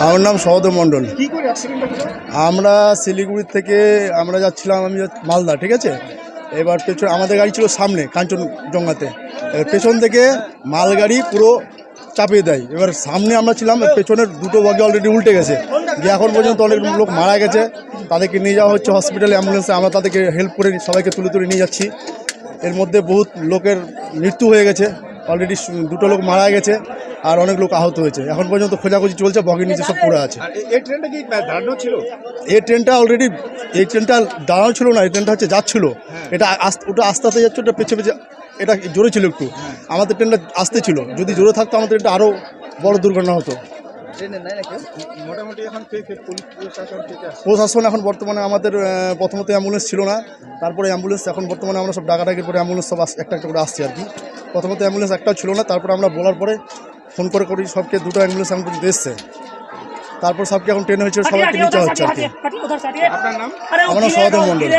আমার নাম সহদেব মণ্ডল। আমরা শিলিগুড়ি থেকে আমরা যাচ্ছিলাম, আমি মালদা, ঠিক আছে। এবার পেছন আমাদের গাড়ি ছিল সামনে কাঞ্চনজঙ্ঘাতে, এবার পেছন থেকে মালগাড়ি পুরো চাপিয়ে দেয়। এবার সামনে আমরা ছিলাম, পেছনের দুটো বগি অলরেডি উল্টে গেছে, যে এখন পর্যন্ত অনেক লোক মারা গেছে, তাদেরকে নিয়ে যাওয়া হচ্ছে হসপিটালে, অ্যাম্বুলেন্সে। আমরা তাদেরকে হেল্প করে সবাইকে তুলে নিয়ে যাচ্ছি। এর মধ্যে বহুত লোকের মৃত্যু হয়ে গেছে, অলরেডি দুটো লোক মারা গেছে আর অনেক লোক আহত হয়েছে। এখন পর্যন্ত খোঁজাখুঁজি চলছে, বগির নিচে সব পড়ে আছে। এই ট্রেনটা কি দাঁড়ানো ছিল? এই ট্রেনটা অলরেডি, এই ট্রেনটা দাঁড়ানো ছিল না, এই ট্রেনটা হচ্ছে যাচ্ছিল। এটা ওটা আস্তে আস্তে যাচ্ছে, ওটা পেছে পেছে, এটা জোরে ছিল একটু। আমাদের ট্রেনটা আসতে ছিল, যদি জোরে থাকতো আমাদের ট্রেনটা আরও বড় দুর্ঘটনা হতো। মোটামুটি এখন প্রশাসন এখন বর্তমানে আমাদের প্রথমত অ্যাম্বুলেন্স ছিল না, তারপরে অ্যাম্বুলেন্স, এখন বর্তমানে আমরা সব ডাকাডাকির পরে অ্যাম্বুলেন্স সব একটা একটা করে আসছে আর কি। প্রথমত অ্যাম্বুলেন্স একটাও ছিল না, তারপরে আমরা বলার পরে ফোন করে সবকে দুটো অ্যাম্বুলেন্স এখন পর্যন্ত এসছে, তারপর সবকে এখন ট্রেন হয়েছে, সবাইকে নিচে হচ্ছে আর কি। আপনার নাম? আমার নাম সহদেব মণ্ডল।